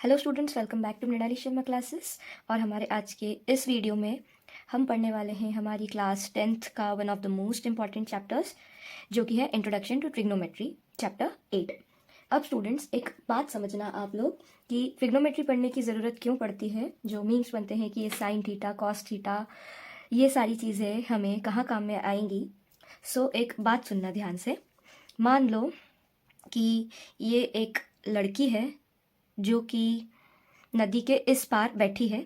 Hello students, welcome back to Mrinali Sharma classes. और हमारे आज के इस वीडियो में हम पढ़ने वाले हैं हमारी क्लास 10th का one of the most important chapters, जो कि है इंट्रोडक्शन टू ट्रिग्नोमेट्री चैप्टर 8। अब स्टूडेंट्स, एक बात समझना आप लोग कि ट्रिग्नोमेट्री पढ़ने की ज़रूरत क्यों पड़ती है। जो मीन्स बनते हैं कि ये साइन थीटा, कॉस थीटा, ये सारी चीज़ें हमें कहाँ काम में आएंगी। सो एक बात सुनना ध्यान से। मान लो कि ये एक लड़की है जो कि नदी के इस पार बैठी है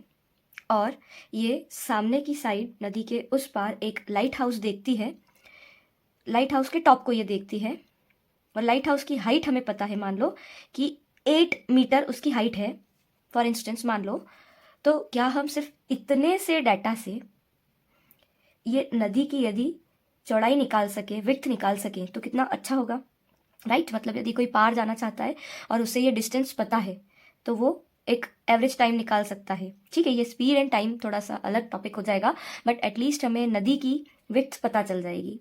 और ये सामने की साइड नदी के उस पार एक लाइट हाउस देखती है। लाइट हाउस के टॉप को ये देखती है और लाइट हाउस की हाइट हमें पता है, मान लो कि 8 मीटर उसकी हाइट है फॉर इंस्टेंस मान लो। तो क्या हम सिर्फ इतने से डाटा से ये नदी की यदि चौड़ाई निकाल सके, विड्थ निकाल सके, तो कितना अच्छा होगा, राइट। मतलब यदि कोई पार जाना चाहता है और उसे ये डिस्टेंस पता है तो वो एक एवरेज टाइम निकाल सकता है। ठीक है, ये स्पीड एंड टाइम थोड़ा सा अलग टॉपिक हो जाएगा, बट एटलीस्ट हमें नदी की विड्थ पता चल जाएगी।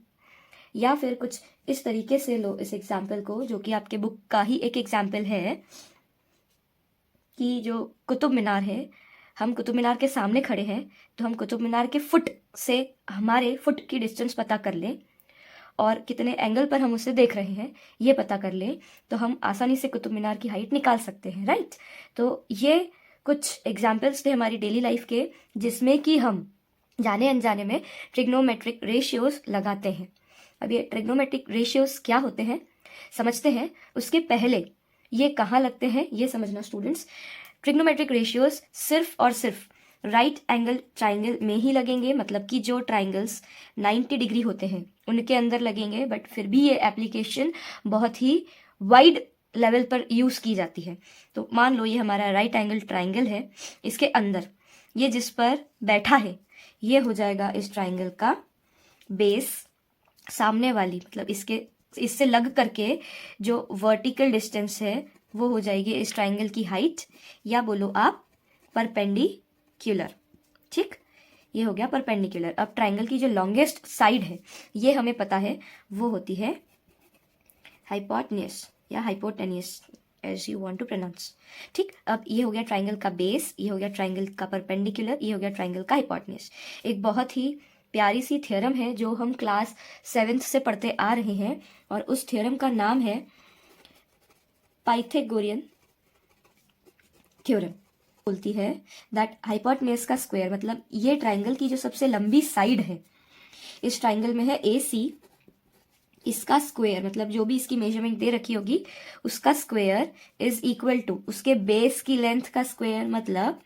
या फिर कुछ इस तरीके से लो इस एग्जाम्पल को, जो कि आपके बुक का ही एक एग्जाम्पल है, कि जो कुतुब मीनार है, हम कुतुब मीनार के सामने खड़े हैं तो हम कुतुब मीनार के फुट से हमारे फुट की डिस्टेंस पता कर लें और कितने एंगल पर हम उसे देख रहे हैं ये पता कर लें, तो हम आसानी से कुतुब मीनार की हाइट निकाल सकते हैं, राइट। तो ये कुछ एग्जाम्पल्स थे हमारी डेली लाइफ के, जिसमें कि हम जाने अनजाने में ट्रिग्नोमेट्रिक रेशियोज लगाते हैं। अब ये ट्रिग्नोमेट्रिक रेशियोज क्या होते हैं समझते हैं। उसके पहले ये कहाँ लगते हैं ये समझना स्टूडेंट्स। ट्रिग्नोमेट्रिक रेशियोज सिर्फ और सिर्फ राइट एंगल ट्राइंगल में ही लगेंगे, मतलब कि जो ट्राइंगल्स 90 डिग्री होते हैं उनके अंदर लगेंगे। बट फिर भी ये एप्लीकेशन बहुत ही वाइड लेवल पर यूज़ की जाती है। तो मान लो ये हमारा राइट एंगल ट्राइंगल है, इसके अंदर ये जिस पर बैठा है ये हो जाएगा इस ट्राइंगल का बेस। सामने वाली मतलब इससे लग करके जो वर्टिकल डिस्टेंस है वो हो जाएगी इस ट्राइंगल की हाइट, या बोलो आप परपेंडिकुलर। ठीक, ये हो गया परपेंडिकुलर। अब ट्राइंगल की जो लॉन्गेस्ट साइड है ये हमें पता है, वो होती है हाइपोटेन्यूस या hypotenuse, as you want to pronounce. ठीक, अब ये हो गया ट्राइंगल का बेस, ये हो गया ट्राइंगल का परपेंडिकुलर, ये हो गया ट्राइंगल का हाइपोटेन्यूस। एक बहुत ही प्यारी सी थ्योरम है जो हम क्लास 7th से पढ़ते आ रहे हैं, और उस थ्योरम का नाम है पाइथागोरियन थ्योरम। बोलती है दैट हाइपोटेन्यूस का स्क्वायर, मतलब ये ट्राइंगल की जो सबसे लंबी साइड है, इस ट्राइंगल में है AC, इसका स्क्वायर मतलब जो भी इसकी मेजरमेंट दे रखी होगी उसका स्क्वायर इज इक्वल टू उसके बेस की लेंथ का स्क्वायर, मतलब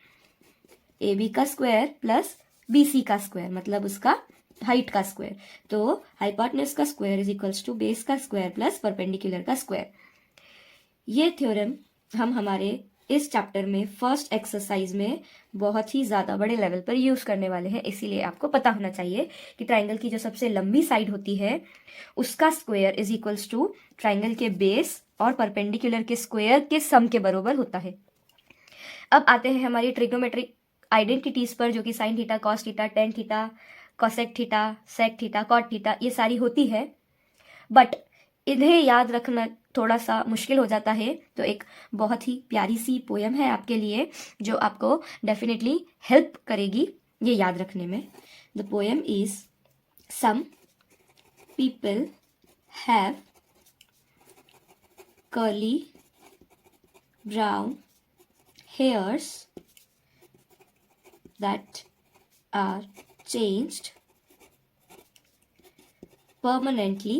AB का स्क्वायर प्लस BC का स्क्वायर, मतलब उसका हाइट का स्क्वायर। तो हाइपोटेन्यूस का square is equals to base का स्क्वायर प्लस परपेंडिकुलर का स्क्वायर। ये थ्योरम हम हमारे इस चैप्टर में फर्स्ट एक्सरसाइज में बहुत ही ज़्यादा बड़े लेवल पर यूज़ करने वाले हैं, इसीलिए आपको पता होना चाहिए कि ट्राइंगल की जो सबसे लंबी साइड होती है उसका square is equals to triangle के बेस और परपेंडिकुलर के स्क्वायर के सम के बराबर होता है। अब आते हैं हमारी ट्रिग्नोमेट्रिक आइडेंटिटीज पर, जो कि sine theta, cos theta, tan theta, cosec theta, sec theta, cot theta, ये सारी होती है। बट इन्हें याद रखना थोड़ा सा मुश्किल हो जाता है, तो एक बहुत ही प्यारी सी पोयम है आपके लिए जो आपको डेफिनेटली हेल्प करेगी ये याद रखने में। The poem is some people have curly brown hairs that are changed permanently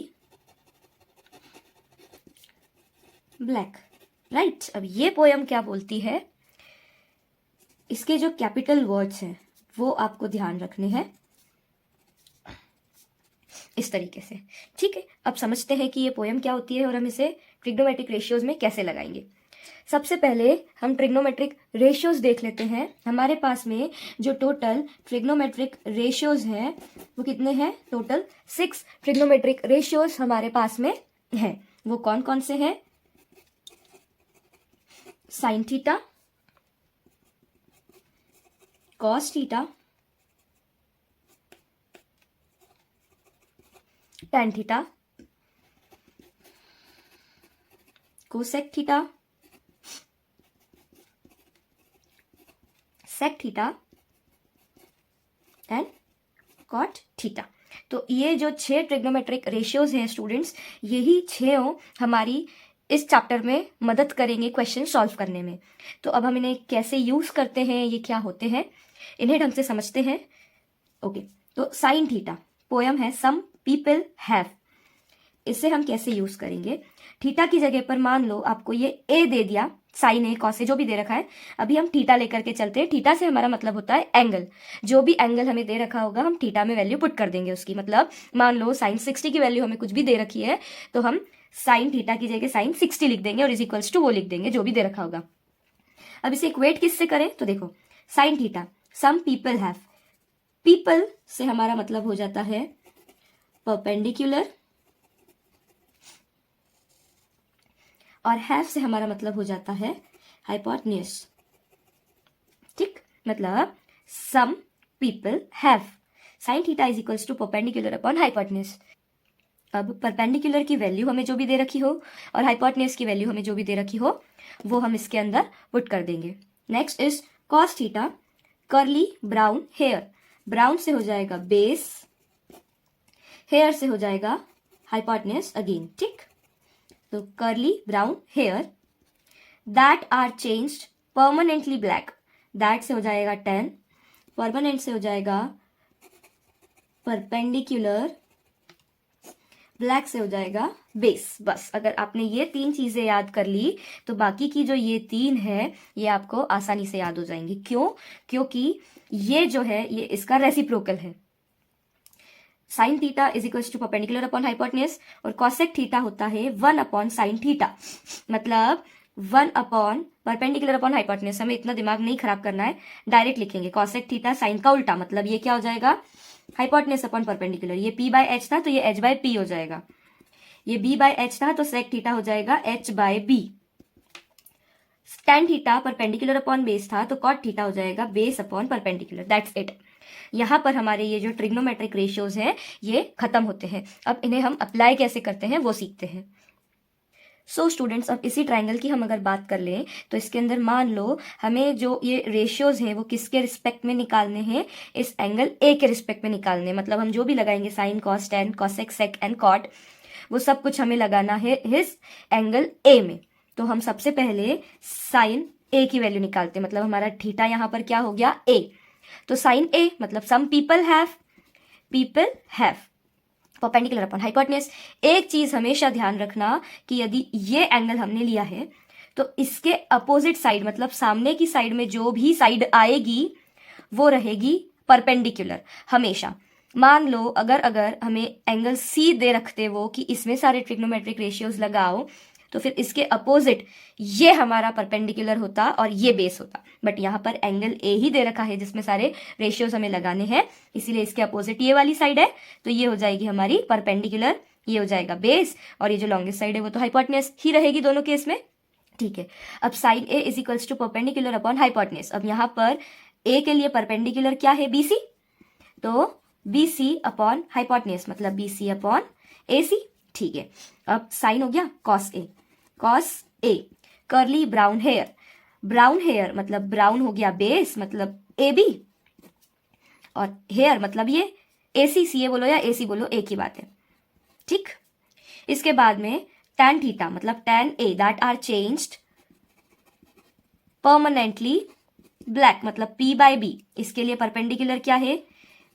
black, right. अब ये पोयम क्या बोलती है, इसके जो कैपिटल वर्ड्स हैं वो आपको ध्यान रखने हैं इस तरीके से। ठीक है, अब समझते हैं कि ये पोयम क्या होती है और हम इसे ट्रिग्नोमेट्रिक रेशियोज में कैसे लगाएंगे। सबसे पहले हम ट्रिग्नोमेट्रिक रेशियोज देख लेते हैं। हमारे पास में जो टोटल ट्रिग्नोमेट्रिक रेशियोज हैं वो कितने हैं, टोटल 6 ट्रिग्नोमेट्रिक रेशियोज हमारे पास में हैं। वो कौन कौन से हैं, sine theta, cos theta, tan theta, cosec theta, sec theta and cot theta. तो ये जो 6 ट्रिग्नोमेट्रिक रेशियोज हैं स्टूडेंट्स, यही 6 हमारी इस चैप्टर में मदद करेंगे क्वेश्चन सॉल्व करने में। तो अब हम इन्हें कैसे यूज करते हैं, ये क्या होते हैं, इन्हें ढंग से समझते हैं। ओके, तो साइन थीटा पोयम है सम पीपल हैव, इसे हम कैसे यूज करेंगे। थीटा की जगह पर मान लो आपको ये ए दे दिया, साइन ए कॉस ए जो भी दे रखा है, अभी हम थीटा लेकर के चलते हैं। थीटा से हमारा मतलब होता है एंगल, जो भी एंगल हमें दे रखा होगा हम थीटा में वैल्यू पुट कर देंगे उसकी। मतलब मान लो साइन 60 की वैल्यू हमें कुछ भी दे रखी है, तो हम साइन थीटा की जगह साइन 60 लिख देंगे और इज इक्वल्स टू वो लिख देंगे जो भी दे रखा होगा। अब इसे इक्वेट किससे करें, तो देखो sine theta some people have, people से हमारा मतलब हो जाता है परपेंडिकुलर और हैव से हमारा मतलब हो जाता है हाइपोटेन्यूज। ठीक, मतलब some people have sine theta is equals to perpendicular upon hypotenuse. अब परपेंडिकुलर की वैल्यू हमें जो भी दे रखी हो और हाइपोटेन्यूज की वैल्यू हमें जो भी दे रखी हो वो हम इसके अंदर पुट कर देंगे। Next is cos theta, curly brown hair, brown से हो जाएगा बेस, हेयर से हो जाएगा हाइपोटेन्यूज अगेन। ठीक, तो curly brown hair, that are changed permanently black, that से हो जाएगा 10, परमानेंट से हो जाएगा परपेंडिकुलर, ब्लैक से हो जाएगा बेस। बस अगर आपने ये 3 चीजें याद कर ली तो बाकी की जो ये 3 है ये आपको आसानी से याद हो जाएंगी। क्यों, क्योंकि ये जो है ये इसका रेसिप्रोकल है। Sine theta is equal to perpendicular upon hypotenuse और कॉसेक थीटा होता है 1 अपॉन साइन थीटा, मतलब 1 अपॉन परपेंडिकुलर अपॉन हाइपोटेन्यूज। हमें इतना दिमाग नहीं खराब करना है, डायरेक्ट लिखेंगे कॉसेक थीटा साइन का उल्टा, मतलब ये क्या हो जाएगा हाइपोटेन्यूज अपॉन परपेंडिकुलर। ये p बाय एच था तो ये h बाय p हो जाएगा, ये b बाय एच था तो सेक थीटा हो जाएगा h by b। tan theta perpendicular upon base था तो कॉट थीटा हो जाएगा base upon perpendicular. That's it. यहां पर हमारे ये जो ट्रिग्नोमेट्रिक रेशियोज हैं ये खत्म होते हैं। अब इन्हें हम अप्लाई कैसे करते हैं वो सीखते हैं। सो स्टूडेंट्स, अब इसी ट्रायंगल की हम अगर बात कर लें तो इसके अंदर मान लो हमें जो ये रेशियोज हैं वो किसके रिस्पेक्ट में निकालने हैं, इस एंगल ए के रिस्पेक्ट में निकालने। मतलब हम जो भी लगाएंगे sine cos tan cosec sec and cot, वो सब कुछ हमें लगाना है इस एंगल ए में। तो हम सबसे पहले साइन ए की वैल्यू निकालते हैं, मतलब हमारा थीटा यहाँ पर क्या हो गया ए। तो साइन ए मतलब some people have perpendicular upon hypotenuse. एक चीज हमेशा ध्यान रखना कि यदि ये एंगल हमने लिया है तो इसके अपोजिट साइड मतलब सामने की साइड में जो भी साइड आएगी वो रहेगी परपेंडिकुलर हमेशा। मान लो अगर हमें एंगल सी दे रखते वो कि इसमें सारे ट्रिग्नोमेट्रिक रेशियोज लगाओ, तो फिर इसके अपोजिट ये हमारा परपेंडिकुलर होता और ये बेस होता। बट यहाँ पर एंगल ए ही दे रखा है जिसमें सारे रेशियोज हमें लगाने हैं, इसीलिए इसके अपोजिट ये वाली साइड है, तो ये हो जाएगी हमारी परपेंडिकुलर, ये हो जाएगा बेस, और ये जो लॉन्गेस्ट साइड है वो तो हाइपोटेन्यूज ही रहेगी दोनों केस में। ठीक है, अब sine A is equals to perpendicular upon hypotenuse. अब यहाँ पर ए के लिए परपेंडिकुलर क्या है बीसी, तो बीसी अपॉन हाइपोटेन्यूज मतलब बीसी अपॉन एसी। ठीक है, अब साइन हो गया cos A, curly brown hair मतलब ब्राउन हो गया बेस मतलब ए बी, और हेयर मतलब ये एसी, सी ए बोलो या एसी बोलो एक ही बात है। ठीक, इसके बाद में tan थीटा मतलब tan A that are changed permanently black मतलब p बाय बी, इसके लिए परपेंडिकुलर क्या है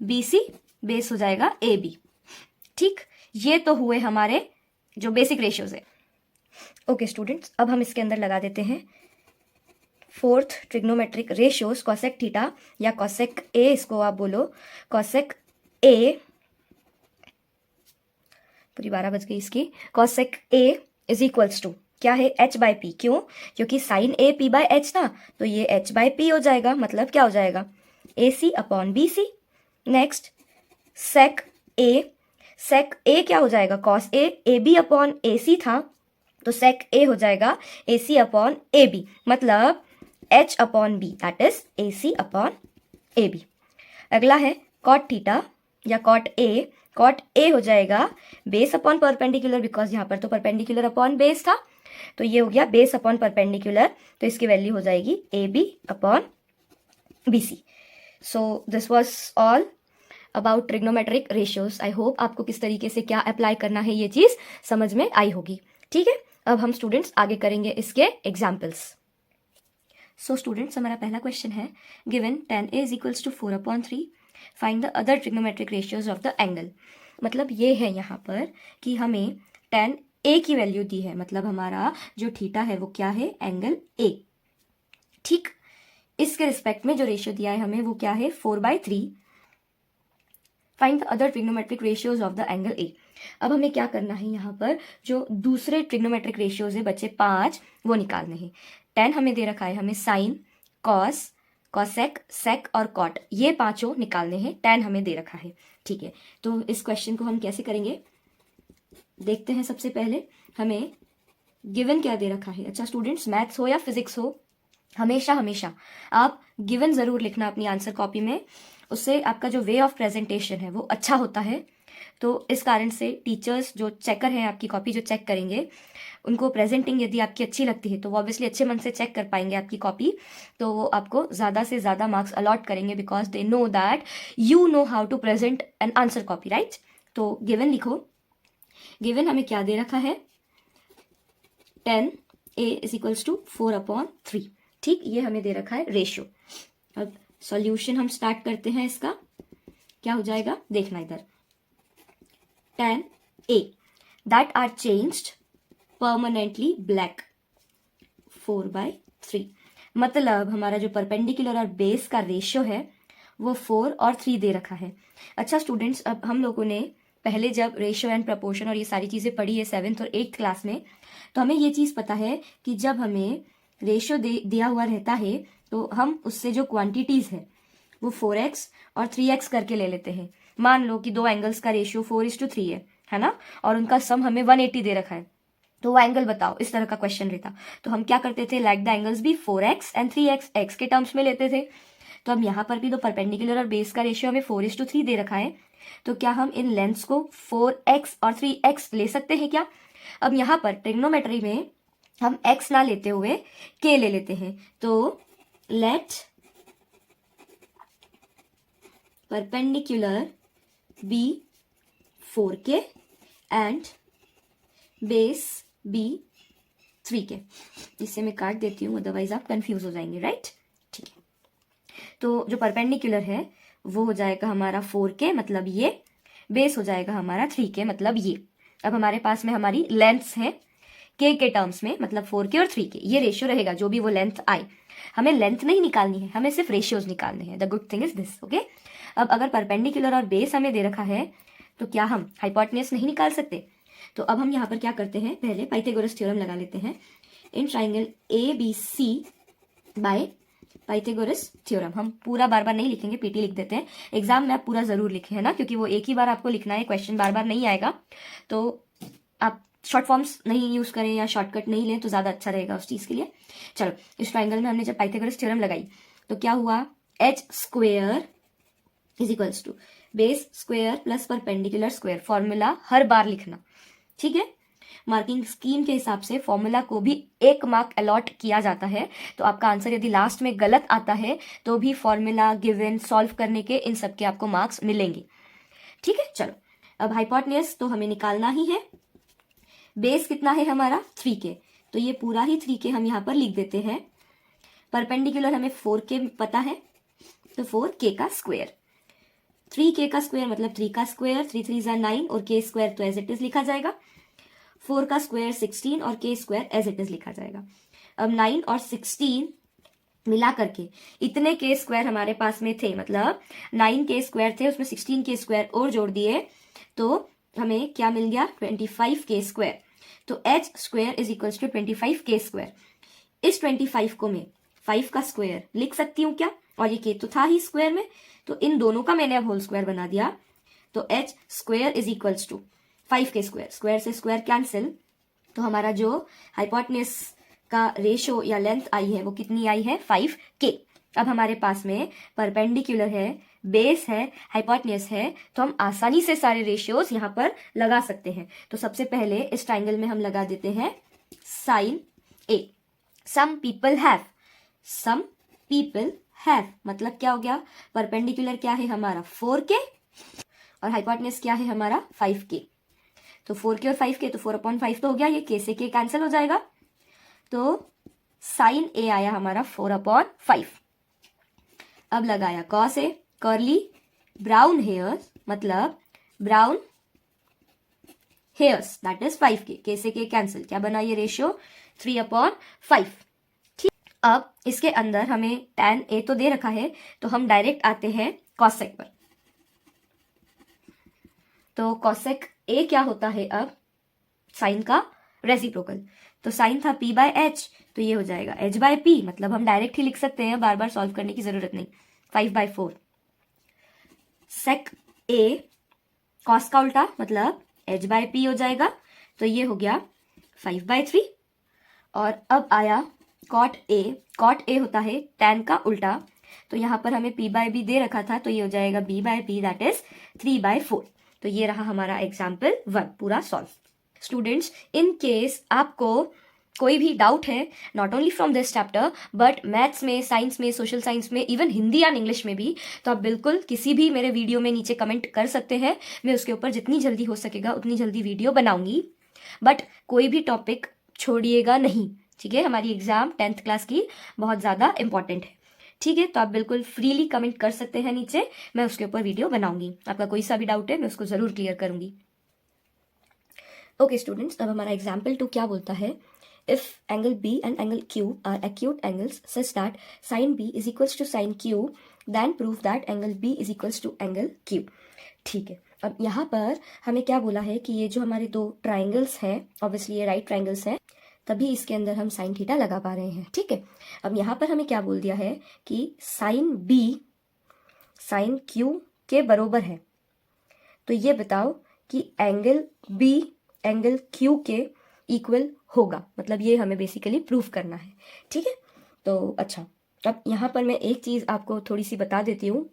BC, बेस हो जाएगा AB। ठीक, ये तो हुए हमारे जो बेसिक रेशियोज है। ओके स्टूडेंट्स, अब हम इसके अंदर लगा देते हैं 4th trigonometric ratios cosec theta या कॉसेक ए, इसको आप बोलो कॉसेक ए, पूरी 12 बज गई इसकी। Cosec A is equals to क्या है h बाय पी। क्यों, क्योंकि sine A p by H था तो ये h बाय पी हो जाएगा, मतलब क्या हो जाएगा AC अपॉन BC। नेक्स्ट सेक ए क्या हो जाएगा cos A, AB upon AC था तो सेक ए हो जाएगा AC अपॉन AB, मतलब H upon B that is AC upon AB। अगला है कॉट थीटा या कॉट ए हो जाएगा बेस अपॉन परपेंडिकुलर, बिकॉज यहाँ पर तो परपेंडिकुलर अपॉन बेस था, तो ये हो गया बेस अपॉन परपेंडिकुलर, तो इसकी वैल्यू हो जाएगी AB upon BC. So this was all about trigonometric ratios. I hope आपको किस तरीके से क्या अप्लाई करना है ये चीज़ समझ में आई होगी. ठीक है, अब हम स्टूडेंट्स आगे करेंगे इसके एग्जाम्पल्स. सो स्टूडेंट्स, हमारा पहला क्वेश्चन है given tan a is equals to 4/3, find the other trigonometric ratios of the angle. मतलब ये है यहाँ पर कि हमें tan a की वैल्यू दी है, मतलब हमारा जो थीटा है वो क्या है, एंगल a. ठीक, इसके रिस्पेक्ट में जो रेशियो दिया है हमें वो क्या है, 4/3. Find the other trigonometric ratios of the angle A. अब हमें क्या करना है, यहाँ पर जो दूसरे ट्रिग्नोमेट्रिक रेशियोज है बच्चे 5, वो निकालने हैं. tan हमें दे रखा है, हमें साइन, कॉस, कॉसेक, सेक और कॉट, ये पांचों निकालने हैं. tan हमें दे रखा है. ठीक है, तो इस क्वेश्चन को हम कैसे करेंगे देखते हैं. सबसे पहले हमें गिवन क्या दे रखा है. अच्छा स्टूडेंट्स, मैथ्स हो या फिजिक्स हो, हमेशा हमेशा आप गिवन ज़रूर लिखना अपनी आंसर कॉपी में. उससे आपका जो वे ऑफ प्रेजेंटेशन है वो अच्छा होता है. तो इस कारण से टीचर्स जो चेकर हैं, आपकी कॉपी जो चेक करेंगे, उनको प्रेजेंटिंग यदि आपकी अच्छी लगती है तो वो ऑब्वियसली अच्छे मन से चेक कर पाएंगे आपकी कॉपी. तो वो आपको ज़्यादा से ज़्यादा मार्क्स अलॉट करेंगे because they know that you know how to present an answer copy, right. तो गिवन लिखो. गिवन हमें क्या दे रखा है, tan a is equals to 4/3. ठीक, ये हमें दे रखा है रेशियो. अब सॉल्यूशन हम स्टार्ट करते हैं. इसका क्या हो जाएगा देखना इधर. tan a that are changed permanently black 4/3. मतलब हमारा जो परपेंडिकुलर और बेस का रेशियो है वो 4 और 3 दे रखा है. अच्छा स्टूडेंट्स, अब हम लोगों ने पहले जब रेशियो एंड प्रपोर्शन और ये सारी चीज़ें पढ़ी है 7th और 8th क्लास में, तो हमें ये चीज़ पता है कि जब हमें रेशियो दिया हुआ रहता है तो हम उससे जो क्वांटिटीज़ है वो 4x और 3x करके ले लेते हैं. मान लो कि दो एंगल्स का रेशियो 4:3 है ना, और उनका सम हमें 180 दे रखा है. तो वो एंगल बताओ, इस तरह का क्वेश्चन रहता. तो हम क्या करते थे, लाइक द एंगल्स भी 4x एंड 3x x के टर्म्स में लेते थे. तो अब यहाँ पर भी तो परपेंडिकुलर और बेस का रेशियो हमें 4:3 दे रखा है. तो क्या हम इन लेंथ्स को 4x और 3x ले सकते हैं क्या. अब यहाँ पर ट्रिग्नोमेट्री में हम x ना लेते हुए k ले लेते हैं. तो let perpendicular be 4k and base be 3k. इसे मैं काट देती हूँ, अदरवाइज आप कंफ्यूज हो जाएंगे, राइट. ठीक है, तो जो परपेंडिकुलर है वो हो जाएगा हमारा 4k, मतलब ये. बेस हो जाएगा हमारा 3k, मतलब ये. अब हमारे पास में हमारी लेंथ्स है k के टर्म्स में, मतलब 4k और 3k. ये रेशियो रहेगा जो भी वो लेंथ आए. हमें लेंथ नहीं निकालनी है, हमें सिर्फ रेशियोज निकालने हैं. The good thing is this. Okay, अब अगर परपेंडिकुलर और बेस हमें दे रखा है तो क्या हम हाइपोटेन्यूज नहीं निकाल सकते. तो अब हम यहाँ पर क्या करते हैं, पहले पाइथागोरस थ्योरम लगा लेते हैं. In triangle ABC bye Pythagoras theorem. हम पूरा बार बार नहीं लिखेंगे, पीटी लिख देते हैं. एग्जाम में आप पूरा जरूर लिखें, है ना, क्योंकि वो एक ही बार आपको लिखना है, क्वेश्चन बार बार नहीं आएगा. तो आप शॉर्ट फॉर्म्स नहीं यूज करें या शॉर्टकट नहीं लें तो ज्यादा अच्छा रहेगा उस चीज के लिए. चलो, इस ट्राइंगल में हमने जब पाइथागोरस थ्योरम लगाई तो क्या हुआ, h² is equals to base square plus perpendicular square. Formula हर बार लिखना, ठीक है. मार्किंग स्कीम के हिसाब से फॉर्मूला को भी 1 मार्क अलॉट किया जाता है. तो आपका आंसर यदि लास्ट में गलत आता है तो भी फॉर्मूला, गिवन, सॉल्व करने के, इन सब के आपको मार्क्स मिलेंगे. ठीक है, चलो अब हाइपोटेन्यूज तो हमें निकालना ही है. बेस कितना है हमारा 3k, तो ये पूरा ही 3k हम यहाँ पर लिख देते हैं. परपेंडिकुलर हमें 4k पता है, तो 4k का स्क्वायर. 3k का स्क्वायर मतलब 3 का स्क्वायर, 3 3 = 9 और k स्क्वायर तो एज इट इज लिखा जाएगा. 4 का स्क्वायर 16 और k square as it is लिखा जाएगा. अब 9 और 16 मिला करके इतने k स्क्वायर हमारे पास में थे, मतलब 9k स्क्वायर थे, उसमें 16k स्क्वायर और जोड़ दिए तो हमें क्या मिल गया, 25k स्क्वायर. तो h² is equals to 25k square. इस 25 को मैं 5 का स्क्वायर लिख सकती हूँ क्या, और ये k तो था ही स्क्वायर में, तो इन दोनों का मैंने अब होल स्क्वायर बना दिया. तो h² is equals to 5k square. Square से स्क्वायर कैंसिल, तो हमारा जो हाइपोटेन्यूज का रेशियो या लेंथ आई है वो कितनी आई है, 5k. अब हमारे पास में परपेंडिकुलर है, बेस है, हाइपोटेन्यूज है, तो हम आसानी से सारे रेशियोज यहाँ पर लगा सकते हैं. तो सबसे पहले इस ट्राइंगल में हम लगा देते हैं sin a. Some people have मतलब क्या हो गया, परपेंडिकुलर क्या है हमारा 4k और हाइपोटेन्यूज क्या है हमारा 5k। तो 4k और 5k तो 4/5 तो हो गया, ये k से k कैंसिल हो जाएगा, तो साइन a आया हमारा 4/5। अब लगाया cos a, curly brown hairs मतलब brown hairs that is 5k, k से k कैंसिल, क्या बना ये रेशियो 3/5। ठीक, अब इसके अंदर हमें tan a तो दे रखा है, तो हम डायरेक्ट आते हैं cosec पर। तो cosec a क्या होता है अब, साइन का रेसिप्रोकल, तो साइन था p/h, तो ये हो जाएगा h/p, मतलब हम डायरेक्ट ही लिख सकते हैं, बार बार सॉल्व करने की जरूरत नहीं, 5/4। sec a cos का उल्टा मतलब h/p हो जाएगा, तो ये हो गया 5/3। और अब आया cot a होता है tan का उल्टा, तो यहाँ पर हमें p/b दे रखा था, तो ये हो जाएगा b/p दैट इज 3/4। तो ये रहा हमारा एग्जाम्पल 1 पूरा सॉल्व। स्टूडेंट्स, इन केस आपको कोई भी डाउट है not only from this chapter but maths में, साइंस में, सोशल साइंस में, इवन हिंदी एंड इंग्लिश में भी, तो आप बिल्कुल किसी भी मेरे वीडियो में नीचे कमेंट कर सकते हैं, मैं उसके ऊपर जितनी जल्दी हो सकेगा उतनी जल्दी वीडियो बनाऊंगी। बट कोई भी टॉपिक छोड़िएगा नहीं, ठीक है, हमारी एग्जाम 10th क्लास की बहुत ज़्यादा इंपॉर्टेंट है, ठीक है, तो आप बिल्कुल फ्रीली कमेंट कर सकते हैं नीचे, मैं उसके ऊपर वीडियो बनाऊंगी, आपका कोई सा भी डाउट है मैं उसको ज़रूर क्लियर करूंगी। ओके स्टूडेंट्स, अब हमारा एग्जाम्पल 2 क्या बोलता है, if angle B and angle Q are acute angles such that sin B is equals to sin Q, then prove that angle B is equals to angle Q। ठीक है, अब यहाँ पर हमें क्या बोला है कि ये जो हमारे दो ट्राइंगल्स हैं, ऑब्वियसली ये राइट ट्राइंगल्स हैं, तभी इसके अंदर हम साइन थीटा लगा पा रहे हैं, ठीक है। अब यहाँ पर हमें क्या बोल दिया है कि साइन B साइन Q के बरोबर है, तो ये बताओ कि एंगल B एंगल Q के इक्वल होगा, मतलब ये हमें बेसिकली प्रूफ करना है, ठीक है। तो अच्छा, अब यहाँ पर मैं एक चीज़ आपको थोड़ी सी बता देती हूँ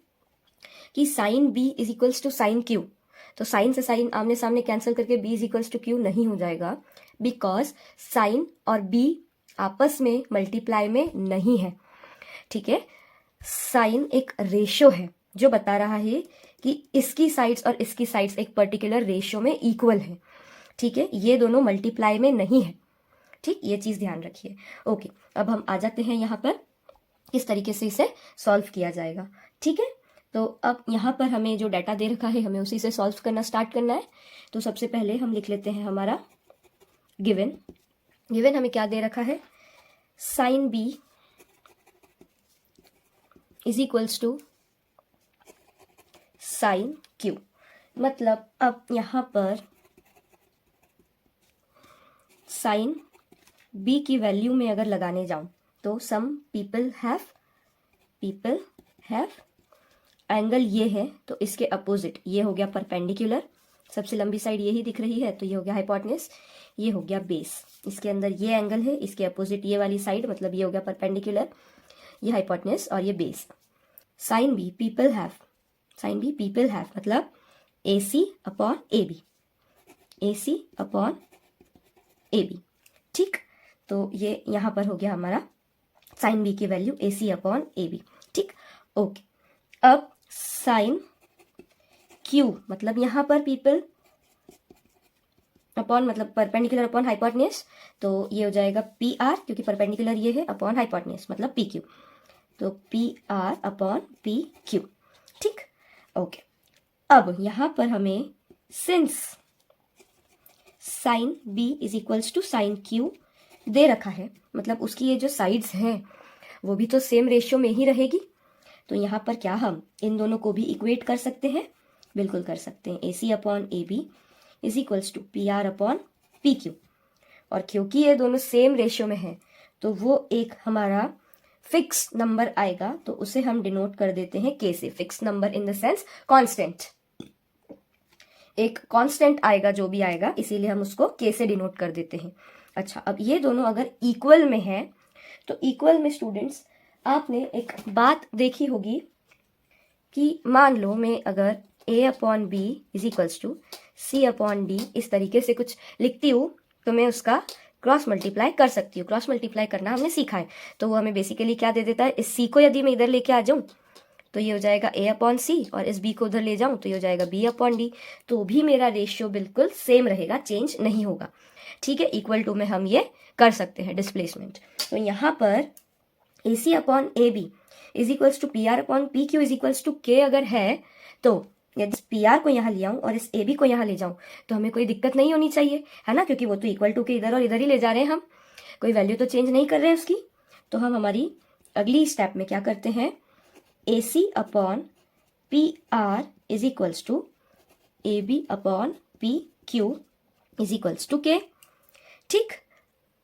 कि sine B is equals to sine Q, तो साइन से साइन आमने सामने कैंसिल करके B is equals to Q नहीं हो जाएगा, बिकॉज साइन और B आपस में मल्टीप्लाई में नहीं है, ठीक है। साइन एक रेशो है जो बता रहा है कि इसकी साइड्स और इसकी साइड्स एक पर्टिकुलर रेशो में इक्वल है, ठीक है, ये दोनों मल्टीप्लाई में नहीं है, ठीक, ये चीज़ ध्यान रखिए। ओके, अब हम आ जाते हैं यहाँ पर किस तरीके से इसे सॉल्व किया जाएगा, ठीक है। तो अब यहाँ पर हमें जो डाटा दे रखा है हमें उसी से सॉल्व करना स्टार्ट करना है। तो सबसे पहले हम लिख लेते हैं हमारा गिवन हमें क्या दे रखा है, sine B is equals to sine Q, मतलब अब यहाँ पर साइन B की वैल्यू में अगर लगाने जाऊं तो सम पीपल हैव एंगल ये है, तो इसके अपोजिट ये हो गया परपेंडिकुलर, सबसे लंबी साइड यही दिख रही है, तो ये हो गया हाइपोटेन्यूज, ये हो गया बेस, इसके अंदर ये एंगल है, इसके अपोजिट ये वाली साइड, मतलब ये हो गया परपेंडिकुलर, ये हाइपोटेन्यूज और ये base. Sine B people have मतलब AC अपॉन AB, ठीक, तो ये यहाँ पर हो गया हमारा साइन B की वैल्यू AC अपॉन AB, ठीक, ओके। अब साइन Q मतलब यहाँ पर पीपल अपॉन मतलब परपेंडिकुलर अपॉन हाइपोटेन्यूज, तो ये हो जाएगा PR, क्योंकि परपेंडिकुलर ये है, अपॉन हाइपोटेन्यूज मतलब PQ, तो PR अपॉन PQ, ठीक, ओके। अब यहाँ पर हमें since sine B is equals to sine Q दे रखा है, मतलब उसकी ये जो साइड्स हैं वो भी तो सेम रेशियो में ही रहेगी, तो यहाँ पर क्या हम इन दोनों को भी इक्वेट कर सकते हैं, बिल्कुल कर सकते हैं, AC upon AB is equals to PR upon PQ, और क्योंकि ये दोनों सेम रेशियो में है तो वो एक हमारा फिक्स नंबर आएगा, तो उसे हम डिनोट कर देते हैं K से, fix number in the sense constant, एक कांस्टेंट आएगा जो भी आएगा, इसीलिए हम उसको K से डिनोट कर देते हैं। अच्छा, अब ये दोनों अगर इक्वल में है, तो इक्वल में स्टूडेंट्स आपने एक बात देखी होगी कि मान लो मैं अगर A upon B is equals to C upon D इस तरीके से कुछ लिखती हूँ, तो मैं उसका क्रॉस मल्टीप्लाई कर सकती हूँ। क्रॉस मल्टीप्लाई करना हमने सीखा है, तो वो हमें बेसिकली क्या दे देता है, इस सी को यदि मैं इधर लेके आ जाऊँ तो ये हो जाएगा a अपॉन सी, और इस b को उधर ले जाऊँ तो ये हो जाएगा b अपॉन डी। तो भी मेरा रेशियो बिल्कुल सेम रहेगा, चेंज नहीं होगा। ठीक है, इक्वल टू में हम ये कर सकते हैं डिस्प्लेसमेंट। तो यहाँ पर A C upon A B is equals to P R upon P Q is equals to K अगर है, तो यदि पी आर को यहाँ ले आऊँ और इस ए बी को यहाँ ले जाऊँ तो हमें कोई दिक्कत नहीं होनी चाहिए, है ना, क्योंकि वो तो इक्वल टू के इधर और इधर ही ले जा रहे हैं, हम कोई वैल्यू तो चेंज नहीं कर रहे हैं उसकी। तो हम हमारी अगली स्टेप में क्या करते हैं, A C upon P R is equals to A B upon P Q is equals to K. ठीक,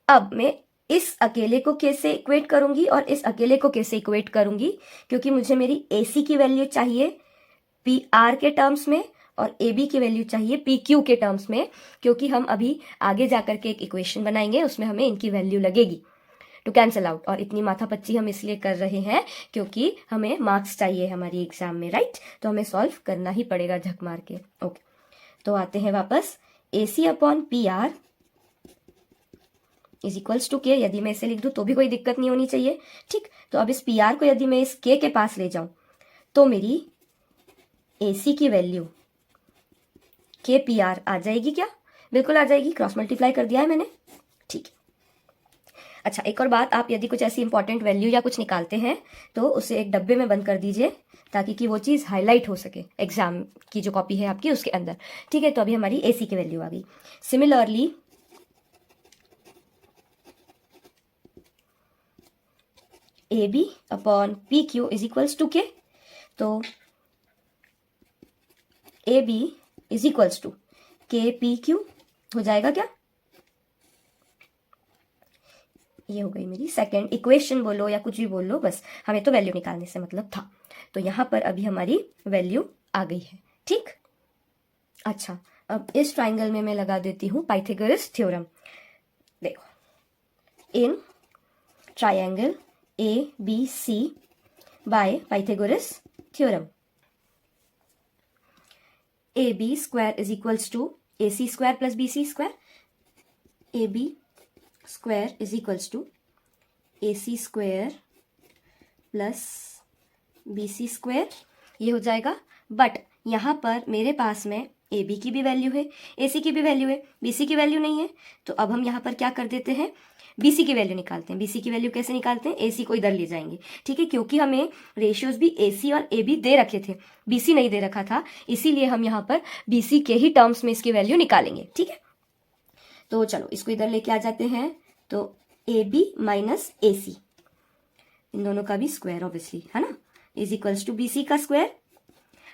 अब मैं इस अकेले को कैसे इक्वेट करूंगी और इस अकेले को कैसे इक्वेट करूंगी, क्योंकि मुझे मेरी ए सी की वैल्यू चाहिए पी आर के टर्म्स में और ए बी की वैल्यू चाहिए पी क्यू के टर्म्स में, क्योंकि हम अभी आगे जाकर के एक इक्वेशन बनाएंगे, उसमें हमें इनकी वैल्यू लगेगी टू कैंसिल आउट। और इतनी माथापच्ची हम इसलिए कर रहे हैं क्योंकि हमें मार्क्स चाहिए हमारी एग्जाम में, राइट। तो हमें सॉल्व करना ही पड़ेगा झक मार के। ओके, तो आते हैं वापस, A C upon P R is equals to K. यदि मैं इसे लिख दूं तो भी कोई दिक्कत नहीं होनी चाहिए। ठीक, तो अब इस पी आर को यदि मैं इस के पास ले जाऊं तो मेरी ए सी की वैल्यू के पी आर आ जाएगी क्या? बिल्कुल आ जाएगी, क्रॉस मल्टीप्लाई कर दिया है मैंने। ठीक है, अच्छा एक और बात, आप यदि कुछ ऐसी इंपॉर्टेंट वैल्यू या कुछ निकालते हैं तो उसे एक डब्बे में बंद कर दीजिए ताकि कि वो चीज़ हाईलाइट हो सके एग्जाम की जो कॉपी है आपकी उसके अंदर। ठीक है, तो अभी हमारी ए सी की वैल्यू आ गई। Similarly A B upon P Q is equals to K, तो A B is equals to K P Q हो जाएगा क्या? ये हो गई मेरी सेकंड इक्वेशन, बोलो या कुछ भी बोल लो, बस हमें तो वैल्यू निकालने से मतलब था। तो यहाँ पर अभी हमारी वैल्यू आ गई है। ठीक, अच्छा अब इस ट्राइंगल में मैं लगा देती हूँ पाइथागोरस थ्योरम। देखो, in triangle A B C by Pythagoras theorem, A B square is equals to A C square plus B C square, A B square is equals to A C square plus B C square, ये हो जाएगा। But यहाँ पर मेरे पास में A B की भी value है, ए सी की भी वैल्यू है, बी सी की वैल्यू नहीं है। तो अब हम यहाँ पर क्या कर देते हैं, बी सी की वैल्यू निकालते हैं। बी सी की वैल्यू कैसे निकालते हैं, ए सी को इधर ले जाएंगे। ठीक है, क्योंकि हमें रेशियोज भी ए सी और ए बी दे रखे थे, बी सी नहीं दे रखा था, इसीलिए हम यहाँ पर बी सी के ही टर्म्स में इसकी वैल्यू निकालेंगे। ठीक है, तो चलो इसको इधर लेके आ जाते हैं। तो ए बी माइनस ए सी, इन दोनों का भी स्क्वायर ऑब्वियसली, है ना, is equals to B C का स्क्वायर।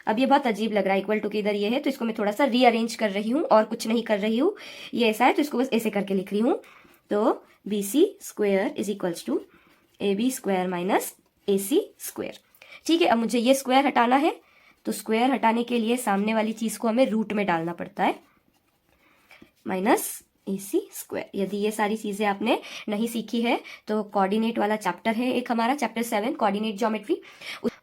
अब ये बहुत अजीब लग रहा है, इक्वल टू के इधर ये है तो इसको मैं थोड़ा सा रीअरेंज कर रही हूँ और कुछ नहीं कर रही हूँ, ये ऐसा है तो इसको बस ऐसे करके लिख रही हूँ। तो B C square is equals to A B square minus A C square. ठीक है, अब मुझे ये स्क्वायर हटाना है, तो स्क्वायर हटाने के लिए सामने वाली चीज को हमें रूट में डालना पड़ता है, माइनस ए सी स्क्वायर। यदि ये सारी चीजें आपने नहीं सीखी है तो कोऑर्डिनेट वाला चैप्टर है एक हमारा, चैप्टर 7 कोऑर्डिनेट ज्योमेट्री,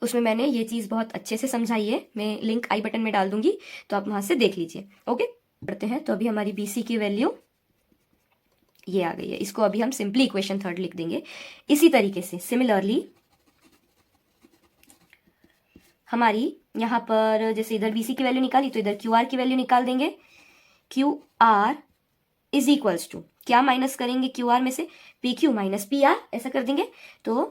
उसमें मैंने ये चीज बहुत अच्छे से समझाई है, मैं लिंक आई बटन में डाल दूंगी तो आप वहां से देख लीजिए। ओके, पढ़ते हैं। तो अभी हमारी बी सी की वैल्यू ये आ गई है, इसको अभी हम सिंपली इक्वेशन थर्ड लिख देंगे। इसी तरीके से सिमिलरली हमारी यहाँ पर जैसे इधर बी सी की वैल्यू निकाली तो इधर क्यू आर की वैल्यू निकाल देंगे। Q R is equals to, क्या माइनस करेंगे क्यू आर में से, P Q minus P R, ऐसा कर देंगे। तो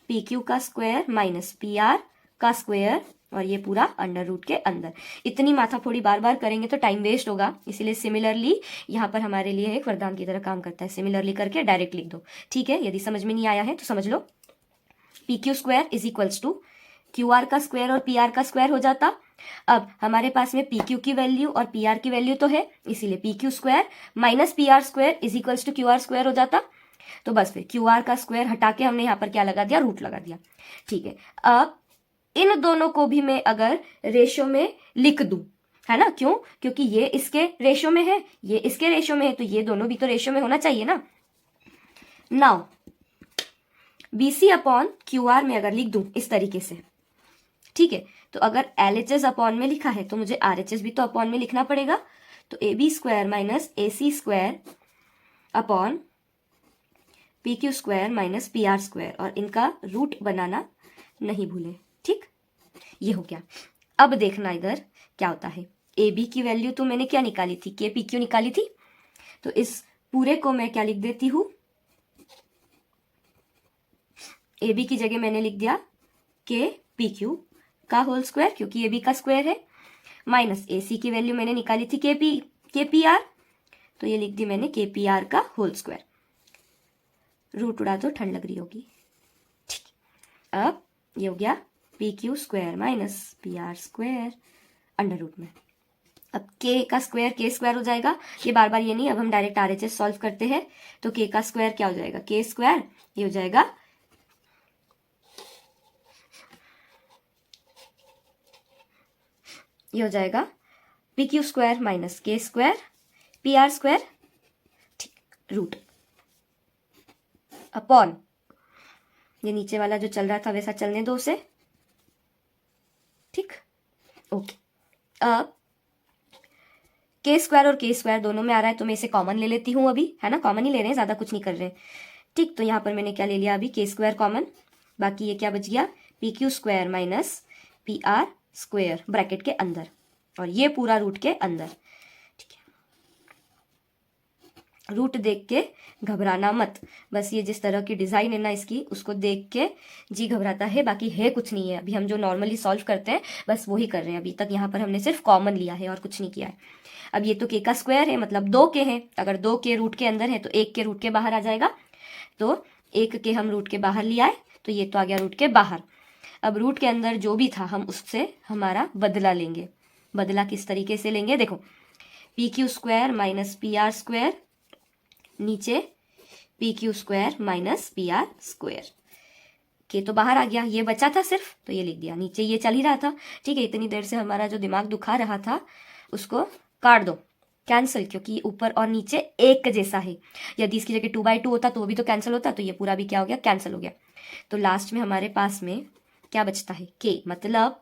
पी क्यू का स्क्वायर माइनस पी आर का स्क्वायर, और ये पूरा अंडर रूट के अंदर। इतनी माथाफोड़ी बार बार करेंगे तो टाइम वेस्ट होगा, इसीलिए सिमिलरली यहाँ पर हमारे लिए एक वरदान की तरह काम करता है। सिमिलरली करके डायरेक्ट लिख दो। ठीक है, यदि समझ में नहीं आया है तो समझ लो। P Q square is equals to Q R का स्क्वायर और पी आर का स्क्वायर हो जाता। अब हमारे पास में पी क्यू की वैल्यू और पी आर की वैल्यू तो है, इसीलिए P Q square minus P R square is equals to Q R square हो जाता। तो बस फिर क्यू आर का स्क्वायर हटा के हमने यहाँ पर क्या लगा दिया, रूट लगा दिया। ठीक है, अब इन दोनों को भी मैं अगर रेशियो में लिख दूं, है ना, क्यों, क्योंकि ये इसके रेशियो में है, ये इसके रेशियो में है, तो ये दोनों भी तो रेशियो में होना चाहिए ना। Now B C upon Q R में अगर लिख दूं इस तरीके से, ठीक है, तो अगर एल एच एस अपॉन में लिखा है तो मुझे आर एच एस भी तो अपॉन में लिखना पड़ेगा। तो A B square minus A C square upon P Q square minus P R square, और इनका रूट बनाना नहीं भूलें। ठीक, ये हो गया। अब देखना इधर क्या होता है। ए बी की वैल्यू तो मैंने क्या निकाली थी, के पी क्यू निकाली थी, तो इस पूरे को मैं क्या लिख देती हूँ, ए बी की जगह मैंने लिख दिया के पी क्यू का होल स्क्वायर, क्योंकि ए बी का स्क्वायर है, माइनस ए सी की वैल्यू मैंने निकाली थी के पी आर, तो ये लिख दी मैंने के पी आर का होल स्क्वायर। रूट उड़ा तो ठंड लग रही होगी। ठीक, अब ये हो गया P Q square minus P R square under root में। अब के का स्क्वायर के स्क्वायर हो जाएगा, ये बार बार ये नहीं, अब हम डायरेक्ट आरएचएस सॉल्व करते हैं, तो के का स्क्वायर क्या हो जाएगा, के स्क्वायर, ये हो जाएगा ये हो जाएगा पी क्यू स्क्वायर माइनस के स्क्वायर पी आर स्क्वायर, ठीक, रूट अपॉन ये नीचे वाला जो चल रहा था वैसा चलने दो उसे। ठीक, ओके। अब के स्क्वायर और के स्क्वायर दोनों में आ रहा है, तो मैं इसे कॉमन ले लेती हूँ अभी, है ना, कॉमन ही ले रहे हैं, ज्यादा कुछ नहीं कर रहे हैं। ठीक, तो यहाँ पर मैंने क्या ले लिया अभी, के स्क्वायर कॉमन, बाकी ये क्या बच गया, P Q square minus P R square bracket के अंदर, और ये पूरा रूट के अंदर। ठीक है, रूट देख के घबराना मत, बस ये जिस तरह की डिजाइन है ना इसकी, उसको देख के जी घबराता है, बाकी है कुछ नहीं है। अभी हम जो नॉर्मली सॉल्व करते हैं बस वही कर रहे हैं अभी तक, यहाँ पर हमने सिर्फ कॉमन लिया है और कुछ नहीं किया है। अब ये तो के का स्क्वायर है, मतलब 2 के हैं, अगर 2 के रूट के अंदर है तो 1 के रूट के बाहर आ जाएगा, तो 1 के हम रूट के बाहर ले आए, तो ये तो आ गया रूट के बाहर। अब रूट के अंदर जो भी था हम उससे हमारा बदला लेंगे। बदला किस तरीके से लेंगे, देखो, P Q square minus P R square, नीचे P Q square minus P R square, K तो बाहर आ गया, ये बचा था सिर्फ, तो ये लिख दिया, नीचे ये चल ही रहा था। ठीक है, इतनी देर से हमारा जो दिमाग दुखा रहा था उसको काट दो, कैंसिल, क्योंकि ऊपर और नीचे एक जैसा है। यदि इसकी जगह 2/2 होता तो वो भी तो कैंसिल होता, तो ये पूरा भी क्या हो गया, कैंसिल हो गया। तो लास्ट में हमारे पास में क्या बचता है, के, मतलब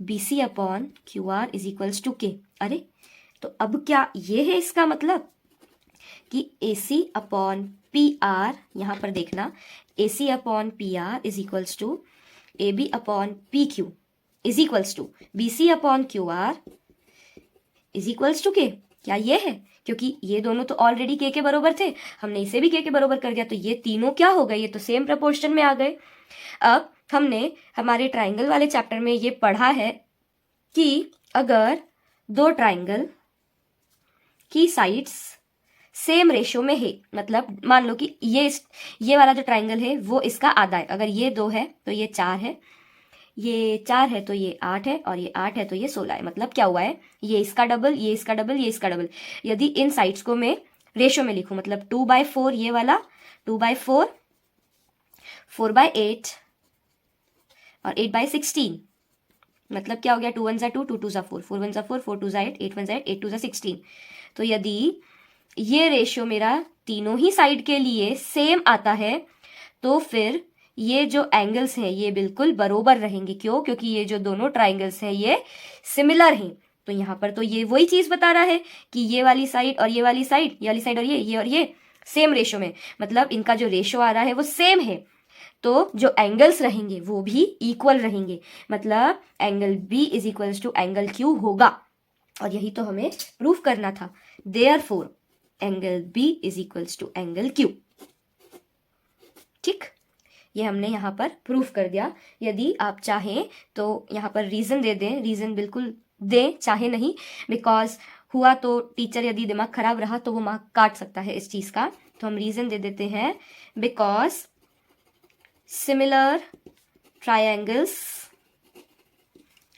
B C upon Q R is equals to K. अरे तो अब क्या ये है इसका मतलब कि A C upon P R, यहां पर देखना, A C upon P R is equals to A B upon P Q is equals to B C upon Q R is equals to K. क्या ये है, क्योंकि ये दोनों तो ऑलरेडी के बराबर थे, हमने इसे भी के बराबर कर दिया, तो ये तीनों क्या हो गए, ये तो सेम प्रपोर्शन में आ गए। अब हमने हमारे ट्राइंगल वाले चैप्टर में ये पढ़ा है कि अगर 2 ट्राइंगल की साइड्स सेम रेशियो में है, मतलब मान लो कि ये वाला जो ट्राइंगल है वो इसका आधा है, अगर ये 2 है तो ये 4 है, ये 4 है तो ये 8 है, और ये 8 है तो ये 16 है। मतलब क्या हुआ है, ये इसका डबल, ये इसका डबल, ये इसका डबल। यदि इन साइड्स को मैं रेशियो में लिखूं, मतलब 2/4 ये वाला, 2/4, 4/8 और 8/16, मतलब क्या हो गया, 2 1 जा 2, 2 2 जा 4, 4 1 जा 4, 4 2 जा 8, 8 1 जा 8, 8 2 जा 16। तो यदि ये रेशियो मेरा तीनों ही साइड के लिए सेम आता है, तो फिर ये जो एंगल्स हैं ये बिल्कुल बरोबर रहेंगे। क्यों, क्योंकि ये जो दोनों ट्राइंगल्स हैं ये सिमिलर हैं। तो यहाँ पर तो ये वही चीज बता रहा है कि ये वाली साइड और ये वाली साइड, ये वाली साइड और ये सेम रेशियो में, मतलब इनका जो रेशियो आ रहा है वो सेम है, तो जो एंगल्स रहेंगे वो भी इक्वल रहेंगे, मतलब angle B is equals to angle Q होगा। और यही तो हमें प्रूफ करना था, therefore angle B is equals to angle Q. ठीक, ये हमने यहाँ पर प्रूफ कर दिया। यदि आप चाहें तो यहाँ पर रीजन दे दें, रीजन बिल्कुल दें, चाहे नहीं, बिकॉज हुआ तो टीचर यदि दिमाग खराब रहा तो वो मार्क काट सकता है इस चीज का। तो हम रीजन दे देते हैं, because similar triangles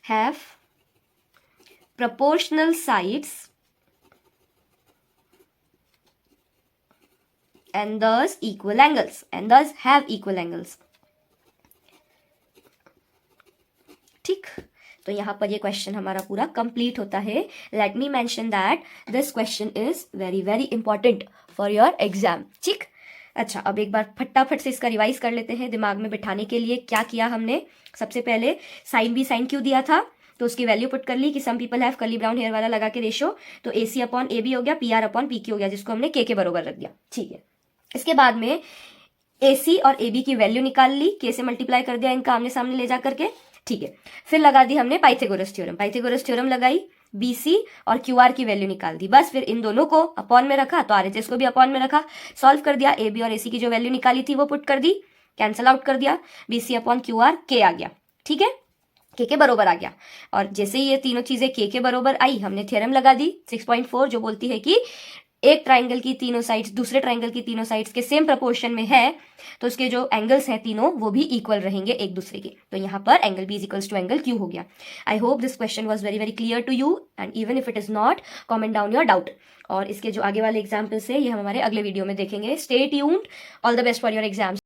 have proportional sides and thus equal angles and thus have equal angles। ठीक, तो यहाँ पर ये क्वेश्चन हमारा पूरा कंप्लीट होता है। Let me mention that this question is very very important for your exam. ठीक, अच्छा, अब एक बार फटाफट से इसका रिवाइज कर लेते हैं दिमाग में बिठाने के लिए। क्या किया हमने, सबसे पहले साइन बी साइन क्यू दिया था, तो उसकी वैल्यू पुट कर ली कि some people have curly brown hair वाला लगा के रेशियो, तो AC अपॉन AB हो गया, PR अपॉन PQ हो गया, जिसको हमने के बराबर रख दिया। ठीक है, इसके बाद में AC और AB की वैल्यू निकाल ली, K से मल्टीप्लाई कर दिया इनका आमने सामने ले जा करके, ठीक है। फिर लगा दी हमने पाइथागोरस थ्योरम लगाई, BC और QR की वैल्यू निकाल दी। बस फिर इन दोनों को अपॉन में रखा तो RHS को भी अपॉन में रखा, सॉल्व कर दिया, AB और AC की जो वैल्यू निकाली थी वो पुट कर दी, कैंसल आउट कर दिया, BC अपॉन QR K आ गया, ठीक है, K के बरोबर आ गया। और जैसे ही ये तीनों चीजें K के बरोबर आई, हमने थ्योरम लगा दी 6.4 जो बोलती है कि एक ट्राइंगल की तीनों साइड्स दूसरे ट्राइंगल की तीनों साइड्स के सेम प्रपोर्शन में है तो उसके जो एंगल्स हैं तीनों वो भी इक्वल रहेंगे एक दूसरे के। तो यहाँ पर angle B is equals to angle Q हो गया। I hope this question was very very clear to you and even if it is not, comment down your doubt. और इसके जो आगे वाले एग्जाम्पल्स है ये हम हमारे अगले वीडियो में देखेंगे। Stay tuned, all the best for your exams.